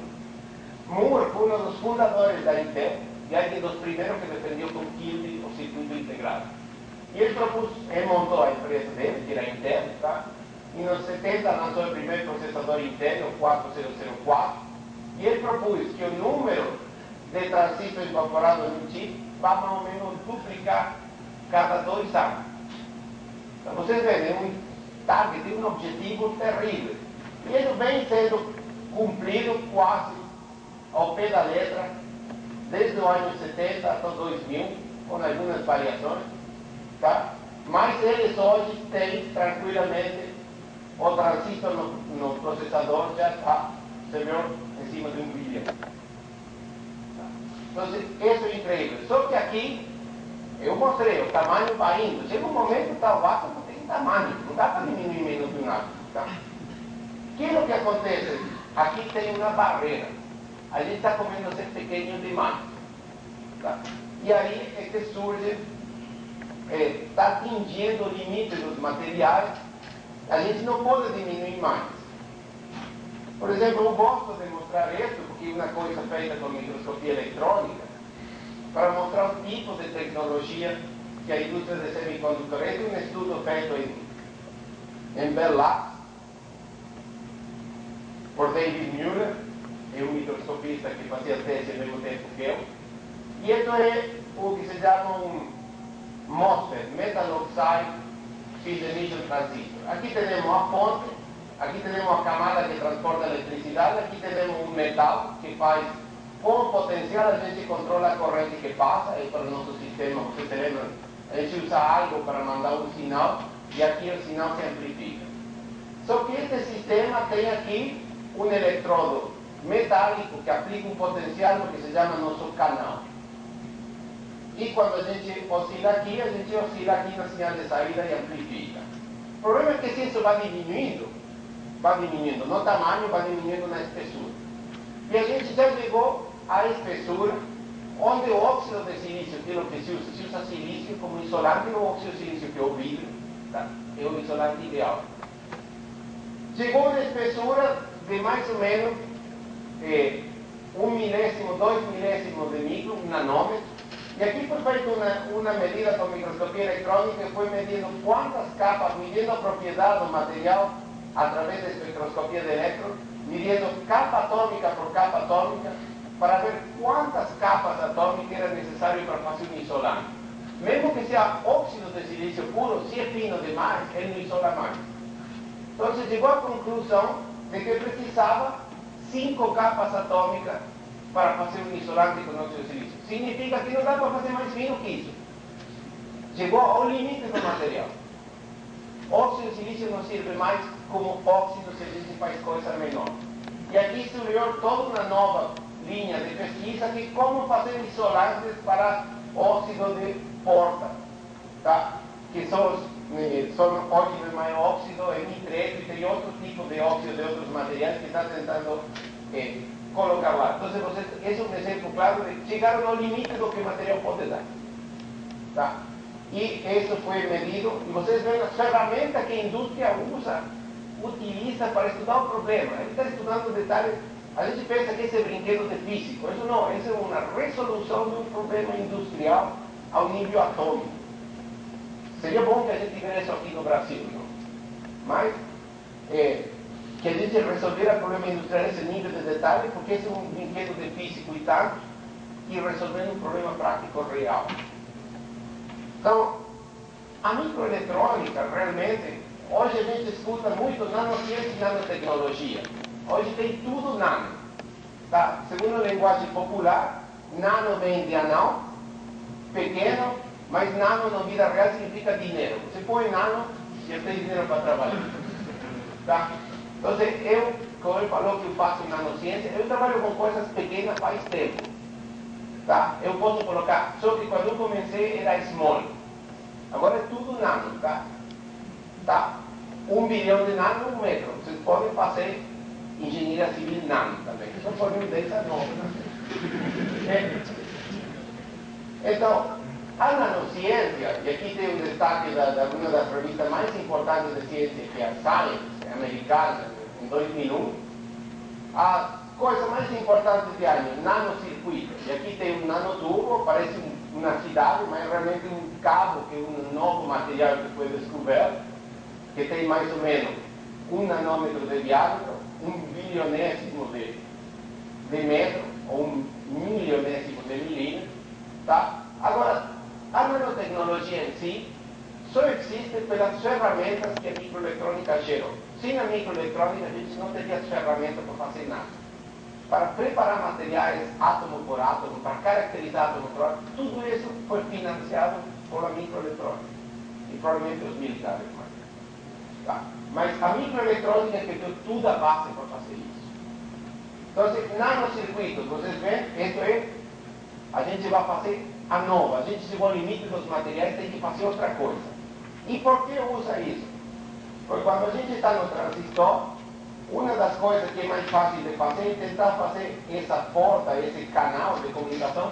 Moore foi um dos fundadores da Intel, e é um dos primeiros que defendeu com Kilby o circuito integrado. E ele montou a empresa dele, que era a Intel, tá? E nos 70 lançou o primeiro processador Intel, o 4004, e ele propôs que o número de transistores incorporados no chip vai mais ou menos duplicar cada 2 anos. Então vocês veem, é um target, um objetivo terrível. E ele vem sendo cumprido quase ao pé da letra, desde o ano 70 até 2000, com algumas variações. Tá? Mas eles hoje têm tranquilamente o transistor no processador já está, você viu, em cima de 1 bilhão. Tá? Então, isso é incrível. Só que aqui, eu mostrei, o tamanho vai indo. Chega um momento que o vácuo não tem tamanho, não dá para diminuir menos de um átomo. Tá? O que é o que acontece? Aqui tem uma barreira. A gente está comendo a ser pequeno demais. Tá? E aí é que surge, está atingindo o limite dos materiais, a gente não pode diminuir mais. Por exemplo, eu gosto de mostrar isso, porque é uma coisa feita com microscopia eletrônica, para mostrar o tipo de tecnologia que a indústria de semicondutores. Este é um estudo feito em Bell Labs, por David Mueller, é um microscopista que fazia tese ao mesmo tempo que eu. E isso é o que se chama um MOSFET, Metal Oxide Field Emission Transistor. Aqui temos a fonte, aqui temos a camada que transporta a eletricidade, aqui temos um metal que faz, com o potencial a gente controla a corrente que passa, e para o nosso sistema, você se lembra, a gente usa algo para mandar um sinal, e aqui o sinal se amplifica. Só que este sistema tem aqui um eletrodo metálico que aplica um potencial no que se chama nosso canal. E quando a gente oscila aqui na sinal de saída e amplifica. O problema é que se isso vai diminuindo no tamanho, vai diminuindo na espessura. E a gente já chegou à espessura, onde o óxido de silício, que é o que se usa silício como isolante, o óxido de silício, que é o vidro, tá? É o isolante ideal. Chegou na espessura de mais ou menos 1 milésimo, 2 milésimos de micro, um nanômetro. E aqui foi feita uma medida com microscopia eletrônica, foi medindo quantas capas, medindo a propriedade do material através da espectroscopia de elétrons, medindo capa atômica por capa atômica, para ver quantas capas atômicas era necessário para fazer um isolante. mesmo que seja óxido de silício puro, se é fino demais, ele não isola mais. Então chegou à conclusão de que precisava 5 capas atômicas para fazer um isolante com óxido de silício. Significa que não dá para fazer mais fino que isso. Chegou ao limite do material. Óxido de silício não serve mais como óxido de silício faz coisa menor. E aqui surgiu toda uma nova linha de pesquisa que como fazer isolantes para óxido de porta, tá? Que são óxido de maior óxido, nitreto e tem outro tipo de óxido de outros materiais que está tentando colocar lá. Então, esse é um exemplo claro de chegar ao limite do que o material pode dar. Tá? E isso foi medido, e vocês veem as ferramentas que a indústria utiliza para estudar o problema. Ele está estudando detalhes. A gente pensa que esse é brinquedo de físico. Isso não, isso é uma resolução de um problema industrial ao nível atômico. Seria bom que a gente tivesse isso aqui no Brasil, não? Mas, que a gente resolvera problema industrial nesse nível de detalhe, porque esse é um brinquedo de físico e tanto, e resolvendo um problema prático real. Então, a microeletrônica, realmente, hoje a gente escuta muito nanociência e nanotecnologia. Hoje tem tudo nano. Tá? Segundo a linguagem popular, nano vem de anão, pequeno, mas nano na vida real significa dinheiro. Você põe nano e eu tenho dinheiro para trabalhar. Tá? Então, como ele falou que eu faço nanociência, eu trabalho com coisas pequenas faz tempo. Tá? Eu posso colocar, só que quando eu comecei era small. Agora é tudo nano, tá? Tá? 1 bilhão de nano, 1 metro. Vocês podem fazer engenharia civil nano também. Só podem uma ideia nova. Então, a nanociência, e aqui tem um destaque de uma das revistas mais importantes de ciência, que é a Science, americana, em 2001, a coisa mais importante de ano, nanocircuito. E aqui tem um nanotubo, parece uma cidade, mas realmente um cabo, que é um novo material que foi descoberto, que tem mais ou menos 1 nanômetro de diâmetro, 1 bilionésimo de metro, ou 1 milionésimo de milímetro. Tá? Agora, a nanotecnologia em si só existe pelas ferramentas que a microeletrônica gerou. Sem a microeletrônica, a gente não teria as ferramentas para fazer nada. Para preparar materiais átomo por átomo, para caracterizar átomo por átomo, tudo isso foi financiado por a microeletrônica. E provavelmente os militares mais. Tá? Mas a microeletrônica que deu tudo a base para fazer isso. Então, nanocircuitos, vocês veem, isso é, a gente vai fazer a nova. A gente chegou ao limite dos materiais, tem que fazer outra coisa. E por que usa isso? Porque quando a gente está no transistor, uma das coisas que é mais fácil de fazer é tentar fazer essa porta, esse canal de comunicação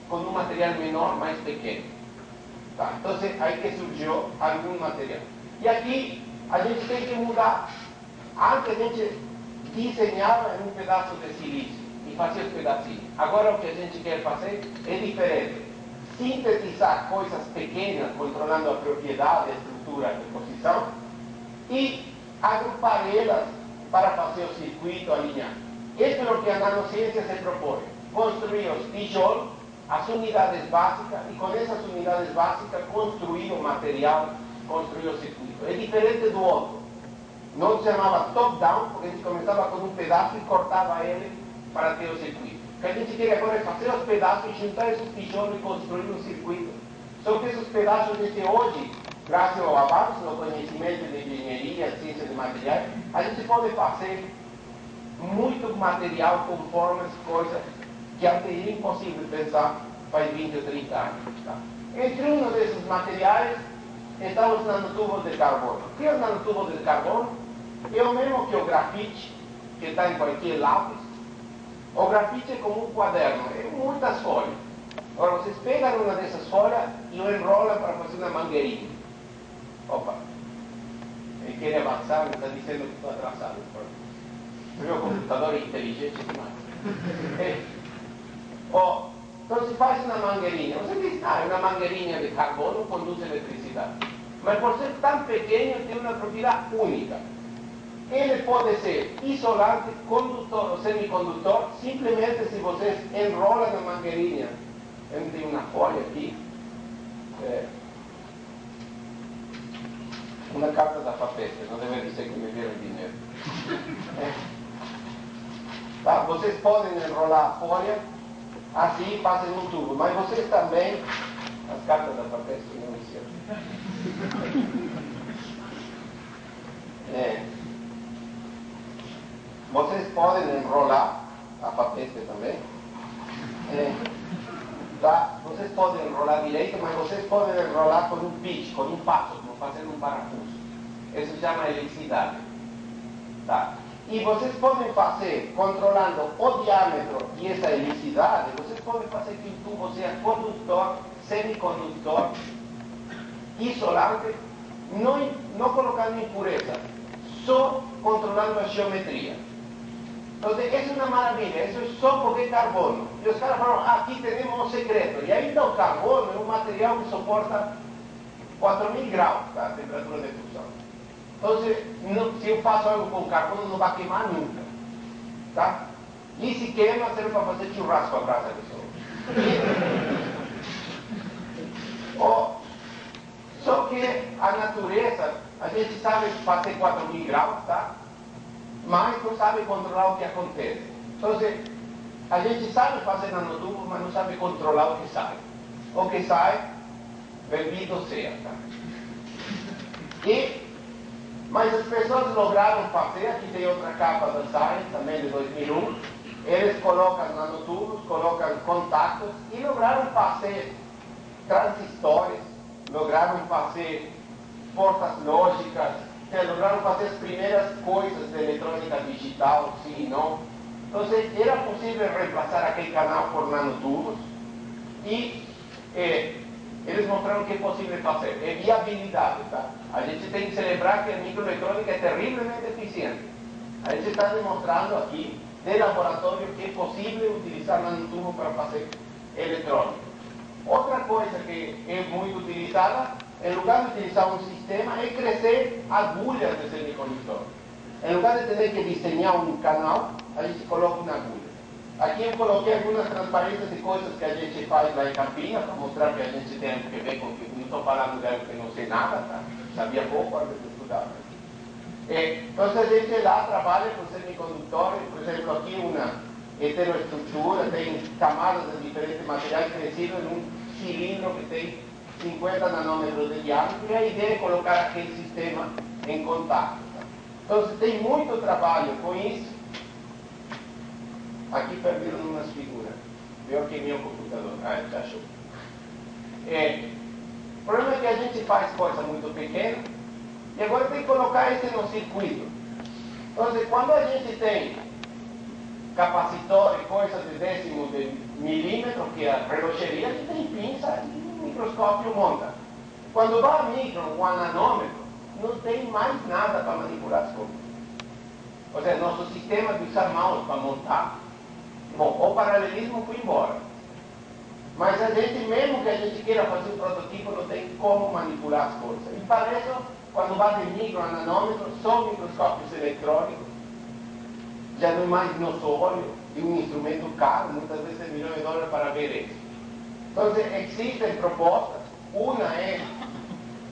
com um material menor, mais pequeno. Tá? Então, aí que surgiu algum material. E aqui, a gente tem que mudar. Antes a gente desenhava em um pedaço de silício e fazia os pedacinhos. Agora o que a gente quer fazer é diferente. Sintetizar coisas pequenas, controlando a propriedade, a estrutura, a posição, e agrupar elas para fazer o circuito alinhado. Isso é o que a nanociência se propõe. Construir os tijolos, as unidades básicas, e com essas unidades básicas construir o material, construir o circuito. É diferente do outro. Não se chamava top-down, porque a gente começava com um pedaço e cortava ele para ter o circuito. O que a gente quer agora é fazer os pedaços, juntar esses tijolos e construir um circuito. Só que esses pedaços de hoje, graças ao avanço no conhecimento de engenharia, ciência de materiais, a gente pode fazer muito material com formas, coisas que antes era impossível pensar faz 20 ou 30 anos. Tá? Entre um desses materiais estão os nanotubos de carbono. O que é o nanotubo de carbono? É o mesmo que o grafite, que está em qualquer lápis. O grafite é como um quaderno, é muitas folhas. Agora vocês pegam uma dessas folhas e o enrolam para fazer uma mangueirinha. Opa, ele quer avançar, mas está dizendo que estou atrasado. O meu computador é inteligente demais. Então se faz uma mangueirinha. Você diz, é uma mangueirinha de carbono, conduz eletricidade. Mas por ser tão pequeno, tem uma propriedade única. Ele pode ser isolante, condutor ou semicondutor, simplesmente se vocês enrolam a mangueirinha entre uma folha aqui, Uma carta da FAPESP, não deve dizer que me deram dinheiro. Tá? Vocês podem enrolar a folha, assim passem no tubo, mas vocês também, as cartas da FAPESP não me servem. Vocês podem enrolar a FAPESP também. Tá? Vocês podem enrolar direito, mas vocês podem enrolar com um pitch, com um passo, como fazendo um parafuso. Isso se chama helicidade. Tá? E vocês podem fazer, controlando o diâmetro e essa helicidade, vocês podem fazer que o tubo seja condutor, semicondutor, isolante, não colocando impureza, só controlando a geometria. Então, isso é uma maravilha, isso é só porque é carbono. E os caras falam, aqui temos um secreto. E ainda o carbono é um material que suporta 4.000 graus, tá? A temperatura de fusão. Então, se eu faço algo com carbono, não vai queimar nunca. Tá? E se queima, serve para fazer churrasco à brasa de sol. Só que a natureza, a gente sabe fazer 4.000 graus, tá? Mas não sabe controlar o que acontece. Então, a gente sabe fazer nanotubos, mas não sabe controlar o que sai. O que sai, bem-vindo seja. Tá? Mas as pessoas lograram fazer, aqui tem outra capa da Science, também de 2001, eles colocam nanotubos, colocam contatos e lograram fazer transistores, lograram fazer portas lógicas, lograram fazer as primeiras coisas de eletrônica digital, sim e não. Então, era possível reemplaçar aquele canal por nanotubos e eles mostraram que é possível fazer. É viabilidade, tá? A gente tem que celebrar que a microeletrônica é terrivelmente eficiente. A gente está demonstrando aqui, de laboratório, que é possível utilizar nanotubo para fazer eletrônica. Outra coisa que é muito utilizada, em lugar de utilizar um sistema, é crescer agulhas de semicondutor. Em lugar de ter que desenhar um canal, a gente coloca uma agulha. Aqui eu coloquei algumas transparências de coisas que a gente faz lá em Campinas, para mostrar que a gente tem que ver com que não estou falando de algo que não sei nada, tá? Sabia pouco antes de estudar. Então a gente lá trabalha com semicondutores, por exemplo, aqui uma heteroestrutura, tem camadas de diferentes materiais crescidos num cilindro que tem 50 nanômetros de diâmetro, e a ideia é colocar aquele sistema em contato. Tá? Então tem muito trabalho com isso. Aqui perderam umas figuras. Pior que meu computador. Já achou. O problema é que a gente faz coisa muito pequena e agora tem que colocar isso no circuito. Então, quando a gente tem capacitor e coisas de décimos de milímetro, que é a relogeria, a gente tem pinça e o microscópio monta. Quando vai a micro ou a nanômetro, não tem mais nada para manipular as coisas. Ou seja, nosso sistema de usar mãos para montar, bom, o paralelismo foi embora. Mas a gente, mesmo que a gente queira fazer um prototipo, não tem como manipular as coisas. E para isso, quando vai de micro a nanômetro, são microscópios eletrônicos, já não é mais nosso olho, e um instrumento caro, muitas vezes $1 milhão para ver isso. Então, existem propostas. Uma é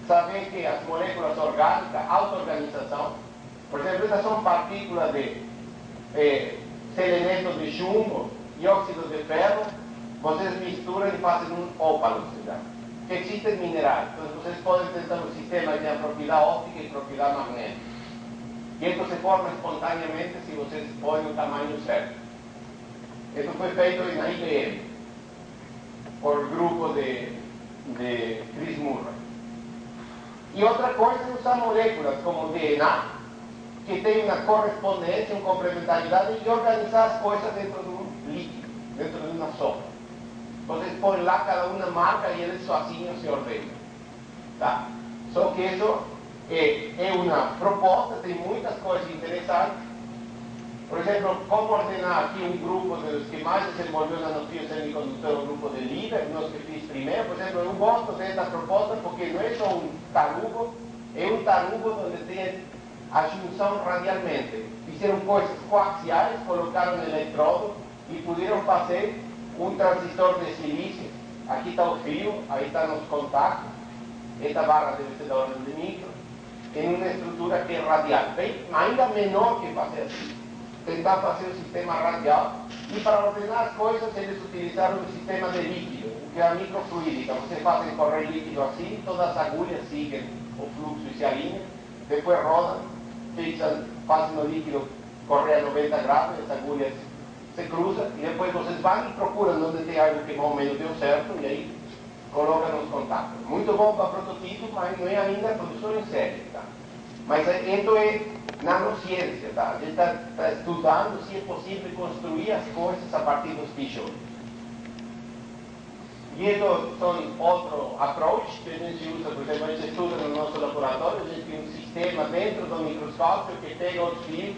saber que as moléculas orgânicas, auto-organização, por exemplo, essas são partículas de selenetos de chumbo e óxidos de ferro, vocês misturam e fazem um ópalo, que existem minerais. Então vocês podem ter um sistema que tem propriedade óptica e propriedade magnética. E isso se forma espontaneamente se vocês põem o tamanho certo. Isso foi feito na IBM, por grupo de Chris Murray. E outra coisa é usar moléculas como DNA, que tem uma correspondência, uma complementaridade, e organizar as coisas dentro de um líquido, dentro de uma sopa. Vocês põem lá, cada uma marca e eles sozinhos se ordenam. Tá? Só que isso é uma proposta, tem muitas coisas interessantes. Por exemplo, como ordenar aqui um grupo dos que mais desenvolveu nanofio semicondutor, um grupo de líder, nós que fiz primeiro. Por exemplo, eu gosto dessa proposta porque não é só um tarugo, é um tarugo onde tem a junção radialmente. Fizeram coisas coaxiais, colocaram eletrodo e puderam fazer um transistor de silício aqui está o fio, aí está nos contatos, esta barra deve ser da ordem de micro, tem uma estrutura que é radial, bem, ainda menor que fazer assim. Tentar fazer o sistema radial, e para ordenar as coisas eles utilizaram o sistema de líquido, que é a microfluídica. Você faz correr líquido assim, todas as agulhas seguem o fluxo e se alinham, depois rodam, fazem o líquido correr a 90 graus, as agulhas se cruzam, e depois vocês vão e procuram onde tem algo que mais ou menos deu certo, e aí colocam nos contatos. Muito bom para prototipo, mas não é ainda produção em série. Tá? Mas isso é nanociência. Tá? A gente está estudando se é possível construir as coisas a partir dos tijolos. E isso são outro approach que a gente usa, por exemplo, a gente estuda no nosso laboratório, a gente tem um sistema dentro do microscópio que pega os fios,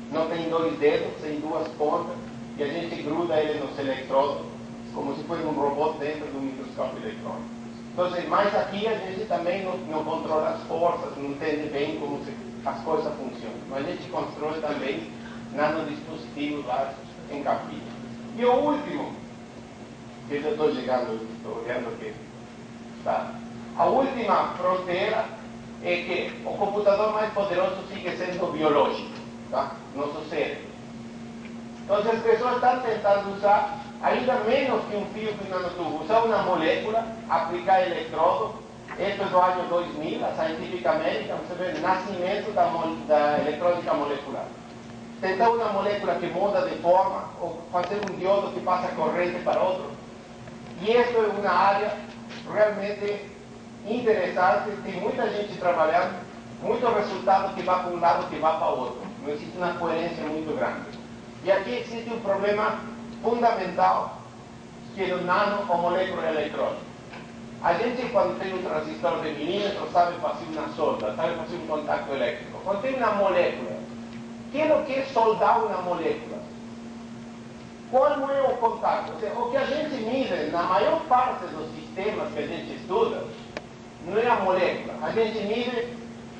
não tem 2 dedos, tem 2 pontas, e a gente gruda ele nos eletrodos, como se fosse um robô dentro do microscópio eletrônico. Então, mas aqui a gente também não controla as forças, não entende bem como as coisas funcionam. Mas a gente constrói também nanodispositivos lá em capilha. E o último, que eu estou chegando, estou olhando aqui, tá? A última fronteira é que o computador mais poderoso sigue sendo biológico, tá? Nosso cérebro. Então, as pessoas estão tentando usar ainda menos que um fio que um nanotubo, usar uma molécula, aplicar eletrodo. Este é do ano 2000, a Scientific American, você vê o nascimento da eletrônica molecular. Tentar uma molécula que muda de forma, ou fazer um diodo que passa corrente para outro. E isso é uma área realmente interessante, tem muita gente trabalhando, muito resultado que vai para um lado que vai para o outro. Não existe uma coerência muito grande. E aqui existe um problema fundamental, que é o nano ou molécula eletrônica. A gente, quando tem um transistor de milímetro, sabe fazer uma solda, sabe fazer um contato elétrico. Quando tem uma molécula, quem que é soldar uma molécula? Qual é o contato? Ou seja, o que a gente mide na maior parte dos sistemas que a gente estuda, não é a molécula, a gente mide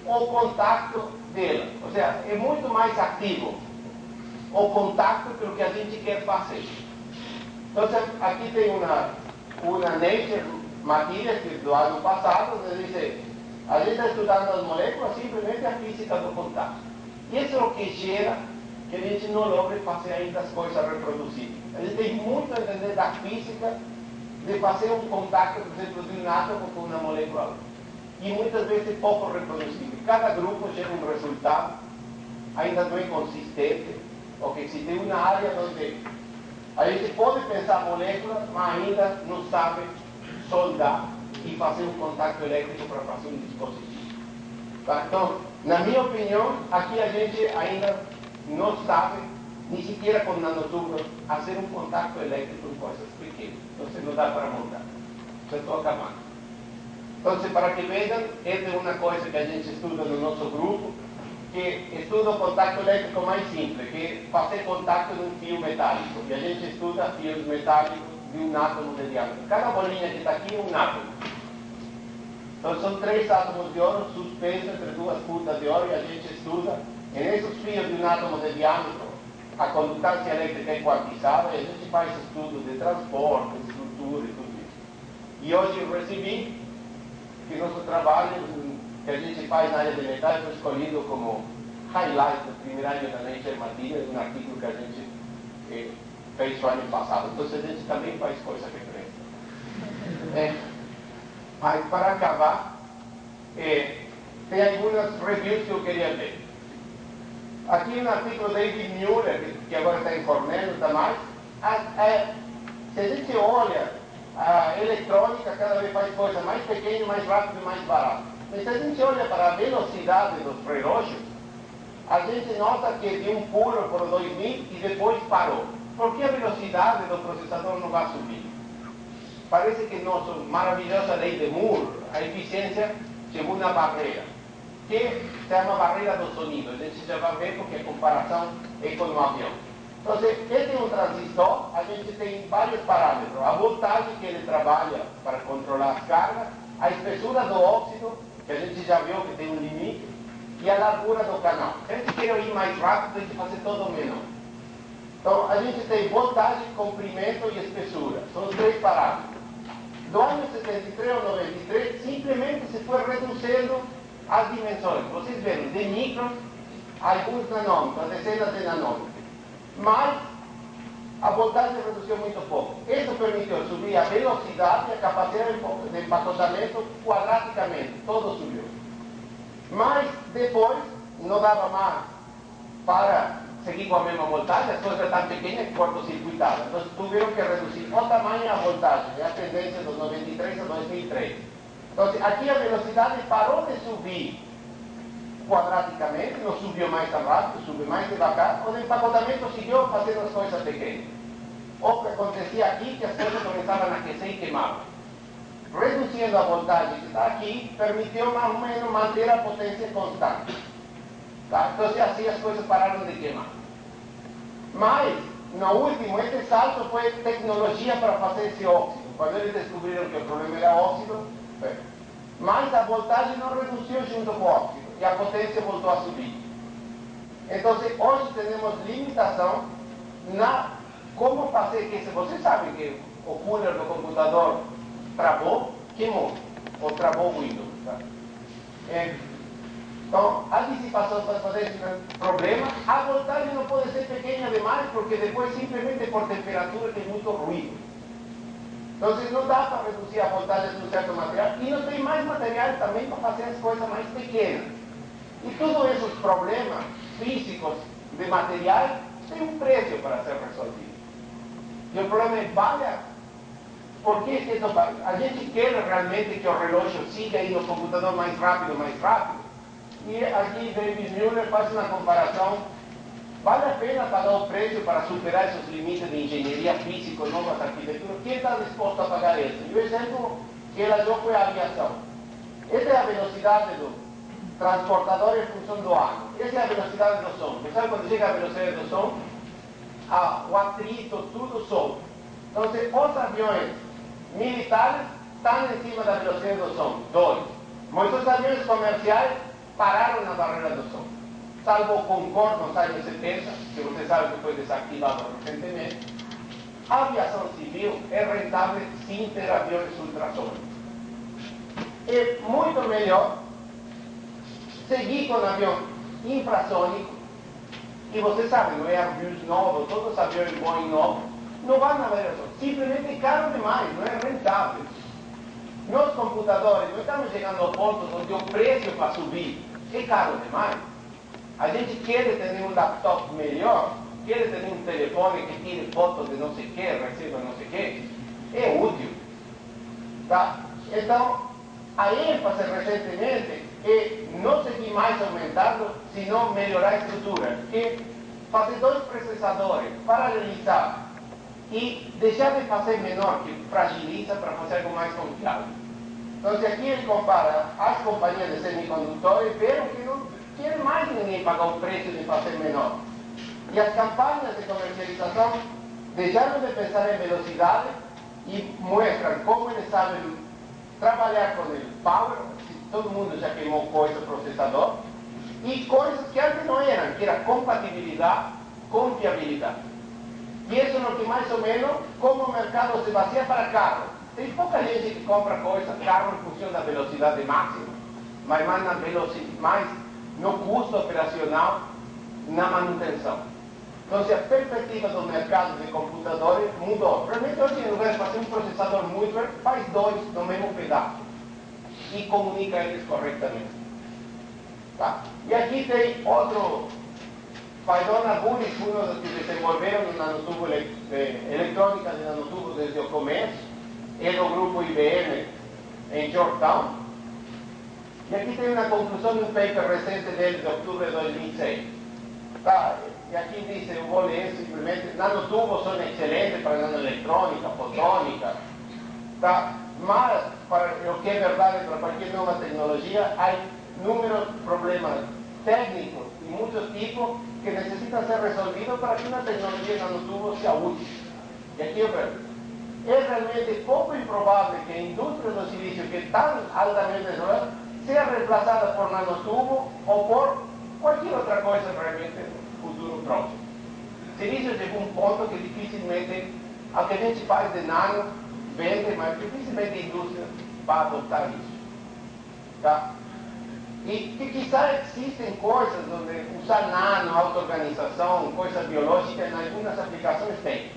o contato dela. Ou seja, é muito mais ativo o contato que o que a gente quer fazer. Então, aqui tem uma Nature Materials do ano passado, onde diz, a gente está estudando as moléculas, simplesmente a física do contato. E isso é o que gera que a gente não logre fazer ainda as coisas reproduzidas. A gente tem muito a entender da física de fazer um contato, por exemplo, de um átomo com uma molécula. E muitas vezes é pouco reproduzível. Cada grupo gera um resultado, ainda não é consistente, porque se tem uma área onde a gente pode pensar moléculas, mas ainda não sabe soldar e fazer um contato elétrico para fazer um dispositivo. Tá? Então, na minha opinião, aqui a gente ainda não sabe, nem sequer com nanotubos, fazer um contato elétrico em coisas pequenas. Então, não dá para montar. Já estou acabando. Então, para que vejam, essa é uma coisa que a gente estuda no nosso grupo, que estuda o contato elétrico mais simples, que é fazer contato num fio metálico. E a gente estuda fios metálicos de um átomo de diâmetro. Cada bolinha que está aqui é um átomo. Então são 3 átomos de ouro suspensos entre 2 puntas de ouro, e a gente estuda, nesses fios de um átomo de diâmetro, a condutância elétrica é quantizada, e a gente faz estudos de transporte, estrutura e tudo isso. E hoje eu recebi que nosso trabalho que a gente faz na área de metais foi escolhido como highlight do primeiro ano da Nature Materials, um artigo que a gente fez no ano passado. Então a gente também faz coisa que presta. Mas para acabar, tem algumas reviews que eu queria ver. Aqui um artigo do David Mueller, que agora está em Cornell, está mais. Se a gente olha, a eletrônica cada vez faz coisa mais pequena, mais rápida e mais barata. Mas se a gente olha para a velocidade dos relógios, a gente nota que deu um pulo por 2000 e depois parou. Por que a velocidade do processador não vai subir? Parece que nossa maravilhosa lei de Moore, a eficiência chegou na barreira, que se chama barreira do sonido. A gente já vai ver porque a comparação é com o avião. Então, este é um transistor, a gente tem vários parâmetros. A voltagem que ele trabalha para controlar as cargas, a espessura do óxido, que a gente já viu que tem um limite, e a largura do canal. Se a gente quer ir mais rápido, tem que fazer todo menor. Então, a gente tem voltagem, comprimento e espessura. São os 3 parâmetros. do ano 73 ao 93, simplesmente se foi reduzindo as dimensões. Vocês viram, de micros, alguns nanômetros, dezenas de nanômetros. Mas a voltagem reduziu muito pouco. Isso permitiu subir a velocidade e a capacidade de empacotamento quadraticamente. Todo subiu. Mas depois não dava mais para seguir com a mesma voltagem, as coisas eram tão pequenas que cortocircuitavam. Então tiveram que reduzir o tamanho e a voltagem. É a tendência dos 93 a 2003. Então aqui a velocidade parou de subir quadraticamente, não subiu mais tão rápido, subiu mais devagar, o empacotamento seguiu fazendo as coisas pequenas. O que acontecia aqui, que as coisas começavam a aquecer e queimavam. Reduzindo a voltagem que está aqui, permitiu mais ou menos manter a potência constante. Tá? Então assim as coisas pararam de queimar. Mas, no último, esse salto foi tecnologia para fazer esse óxido. Quando eles descobriram que o problema era óxido, mas a voltagem não reduziu junto com o óxido. E a potência voltou a subir. Então, hoje temos limitação na como fazer que, se você sabe que o cooler do computador travou, queimou, ou travou o Windows. Tá? Então, a dissipação para fazer esse problema, a voltagem não pode ser pequena demais, porque depois simplesmente por temperatura tem muito ruído. Então, não dá para reduzir a voltagem de um certo material, e não tem mais material também para fazer as coisas mais pequenas. E todos esses problemas físicos de materiais têm um preço para ser resolvido. E o problema é, por que isso vale? A gente quer realmente que o relógio siga indo no computador mais rápido, e aqui David Müller faz uma comparação. Vale a pena pagar o preço para superar esses limites de engenharia física, novas arquiteturas? Quem está disposto a pagar isso? E o exemplo que ela deu foi a aviação. Essa é a velocidade do transportador em função do ar. Essa é a velocidade do som. Você sabe quando chega a velocidade do som? O atrito, tudo sobe. Então, os aviões militares estão em cima da velocidade do som. 2. Mas os aviões comerciais pararam na barreira do som. Salvo o Concorde nos anos 70, que você sabe que foi desativado recentemente, a aviação civil é rentável sem ter aviões ultrassônicos. É muito melhor seguir com o avião infrassônico, e você sabe, não é Airbus novo, todos os aviões Boeing novos, não vão na barreira do som. Simplesmente é caro demais, não é rentável. Nos computadores, nós estamos chegando ao ponto onde o preço para subir é caro demais. A gente quer ter um laptop melhor, quer ter um telefone que tire fotos de não sei o que, receba não sei o que, é útil. Tá? Então, a ênfase recentemente é não seguir mais aumentando, senão melhorar a estrutura. Que fazer 2 processadores, paralelizar e deixar de fazer menor, que fragiliza, para fazer algo mais confiável. Então, aqui ele compara as companhias de semicondutores, viram que não quer mais ninguém pagar o preço de fazer menor. E as campanhas de comercialização deixaram de pensar em velocidade e mostram como eles sabem trabalhar com o power, todo mundo já queimou coisa, processador, e coisas que antes não eram, que era compatibilidade, confiabilidade. E isso não tem mais ou menos como o mercado se baseia para carro. Tem pouca gente que compra coisa, carro em função da velocidade máxima, mas mais no custo operacional, na manutenção. Então, a perspectiva do mercado de computadores mudou. Realmente, hoje, em lugar de fazer um processador muito, faz 2 no mesmo pedaço e comunica eles corretamente. Tá? E aqui tem outro, Faidona Bullis, um dos que desenvolveram nanotubo eletrônica de nanotubo desde o começo, é do grupo IBM em Georgetown. E aqui tem uma conclusão de um paper recente dele de outubro de 2006. Tá? E aqui diz, eu vou ler simplesmente, nanotubos são excelentes para nanoeletrônica, fotônica, tá? Mas, para o que é verdade para qualquer nova tecnologia, há inúmeros problemas técnicos de muitos tipos que necessitam ser resolvidos para que uma tecnologia nanotubo seja útil. E aqui eu vejo. É realmente pouco improvável que a indústria do silício, que é tão altamente desenvolvida, seja reemplazada por nanotubo ou por qualquer outra coisa realmente no futuro próximo. Silício chegou a um ponto que dificilmente, o que a gente faz de nano, vende, mas dificilmente a indústria vai adotar isso. Tá? E que quizá existem coisas onde usar nano, auto-organização, coisa biológica, em algumas aplicações tem.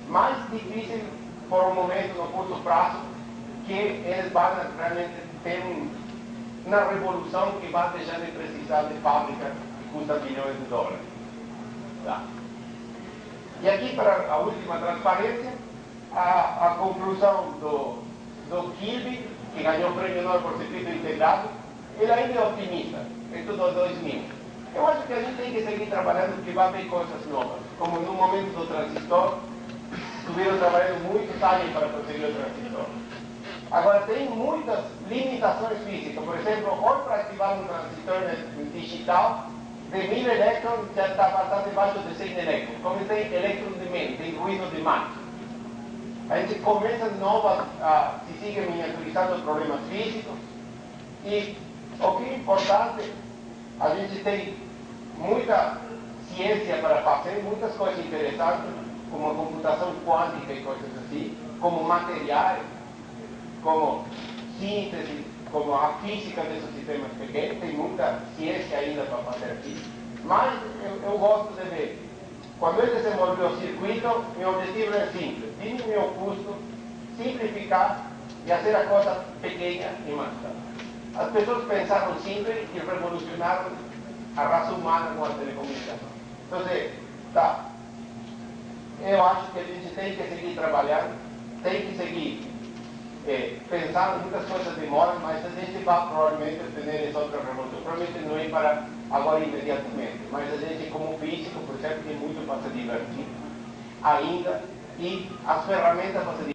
Mais difícil, por um momento, no curto prazo, que eles vão realmente ter uma revolução que vai deixar de precisar de fábrica que custa milhões de dólares. Tá? E aqui, para a última transparência, a conclusão do Kilby, que ganhou o prêmio Nobel por circuito integrado, ele ainda é otimista, em tudo 2000. Eu acho que a gente tem que seguir trabalhando porque vai haver coisas novas. Como no momento do transistor, estuvieron trabalhando muitos anos para conseguir o transistor. Agora, tem muitas limitações físicas. Por exemplo, hoje para ativar um transistor digital, de 1000 elétrons já está bastante abaixo de 100 elétrons. Como tem elétrons de menos, tem ruído de mais. A gente começa de novo se sigue miniaturizando os problemas físicos. E o que é importante, a gente tem muita ciência para fazer, muitas coisas interessantes, como a computação quântica e coisas assim, como materiais, como síntese, como a física desses sistemas pequenos, tem muita ciência ainda para fazer aqui. Mas eu gosto de ver. Quando eu desenvolvi o circuito, meu objetivo é simples: diminuir o custo, simplificar e fazer a coisa pequena e mais rápida. As pessoas pensaram simples e revolucionaram a raça humana com a telecomunicação. Então, tá. Eu acho que a gente tem que seguir trabalhando, tem que seguir pensando, muitas coisas demoram, mas a gente vai provavelmente ter essa outra revolução. Provavelmente não é para agora imediatamente, mas a gente, como físico, por exemplo, tem muito para se divertir ainda, e as ferramentas para se divertir.